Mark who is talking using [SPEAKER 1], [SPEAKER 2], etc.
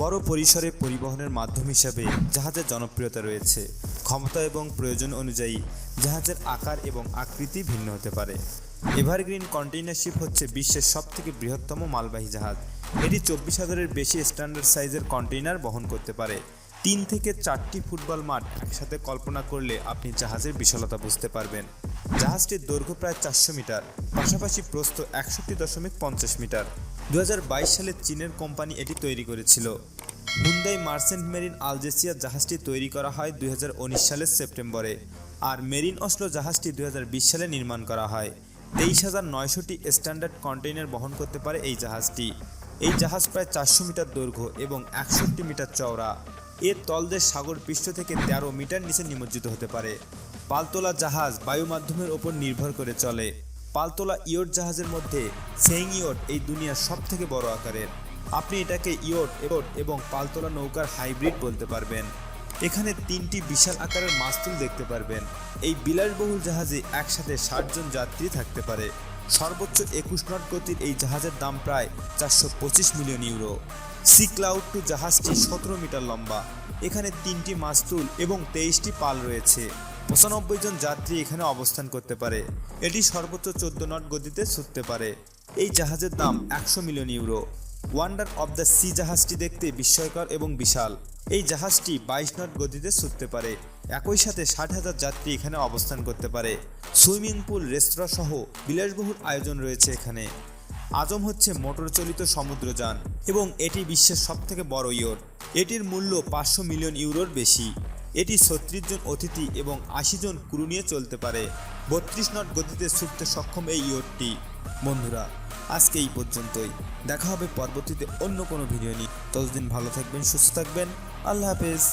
[SPEAKER 1] বড় পরিসরে পরিবহনের মাধ্যম হিসাবে জাহাজের জনপ্রিয়তা রয়েছে। ক্ষমতা এবং প্রয়োজন অনুযায়ী জাহাজের আকার এবং আকৃতি ভিন্ন হতে পারে। এভারগ্রিন কন্টেইনার শিপ হচ্ছে বিশ্বের সবথেকে বৃহত্তম মালবাহী জাহাজ। এটি 24,000-এর বেশি স্ট্যান্ডার্ড সাইজের কন্টেইনার বহন করতে পারে। 3 থেকে 4টি ফুটবল মাঠ একসাথে কল্পনা করলে আপনি জাহাজের বিশালতা বুঝতে পারবেন। জাহাজটির দৈর্ঘ্য প্রায় 400 মিটার, পাশাপাশি প্রস্থ 61.50 মিটার। 2022 সালে চীনের কোম্পানি এটি তৈরি করেছিল। হুন্দাই মার্চেন্ট মেরিন আলজেসিয়া জাহাজটি তৈরি করা হয় 2019 সালের সেপ্টেম্বরে, আর মেরিন অসলো জাহাজটি 2020 সালে নির্মাণ করা হয়। 23,900টি স্ট্যান্ডার্ড কন্টেইনার বহন করতে পারে এই জাহাজটি। এই জাহাজ প্রায় 400 মিটার দৈর্ঘ্য এবং 61 মিটার চওড়া। এর তলদেশ সাগর পৃষ্ঠ থেকে 13 মিটার নিচে নিমজ্জিত হতে পারে। পালতোলা জাহাজ বায়ু মাধ্যমের ওপর নির্ভর করে চলে। পালতোলা ইয়ট জাহাজের মধ্যে সেইং ইয়ট এই দুনিয়ার সবথেকে বড় আকারের। আপনি এটাকে ইয়ট এবং পালতোলা নৌকার হাইব্রিড বলতে পারবেন। এখানে 3টি বিশাল আকারের মাস্তুল দেখতে পারবেন। এই বিলাসবহুল জাহাজে একসাথে 60 জন যাত্রী থাকতে পারে। সর্বোচ্চ 21 নট গতির এই জাহাজের দাম প্রায় 425 মিলিয়ন ইউরো। সি ক্লাউড 2 জাহাজটি 17 মিটার লম্বা। এখানে 3টি মাস্তুল এবং 23টি পাল রয়েছে। 95 জন যাত্রী এখানে অবস্থান করতে পারে। এটি সর্বোচ্চ 14 নট গতিতে ছুটতে পারে। এই জাহাজের দাম 100 million euro. Wonder of the sea জাহাজটি দেখতে বিস্ময়কর এবং বিশাল। এই জাহাজটি 22 নট গতিতে ছুটতে পারে। একই সাথে 60,000 যাত্রী এখানে অবস্থান করতে পারে। সুইমিং পুল, রেস্তোরাঁ সহ বিলাসবহুল আয়োজন রয়েছে এখানে। আজম হচ্ছে মোটর চালিত সমুদ্রযান এবং এটি বিশ্বের সবথেকে বড় ইয়ট। এটির মূল্য 500 মিলিয়ন ইউরোর বেশি। এটি 36 জন অতিথি এবং 80 জন ক্রু নিয়ে চলতে পারে। 32 নট গতিতে ছুটতে সক্ষম এই ইয়টটি। বন্ধুরা, আজকে এই পর্যন্তই। দেখা হবে পরবর্তীতে অন্য কোনো ভিডিও নিয়ে। ততদিন ভালো থাকবেন, সুস্থ থাকবেন। আল্লাহ হাফেজ।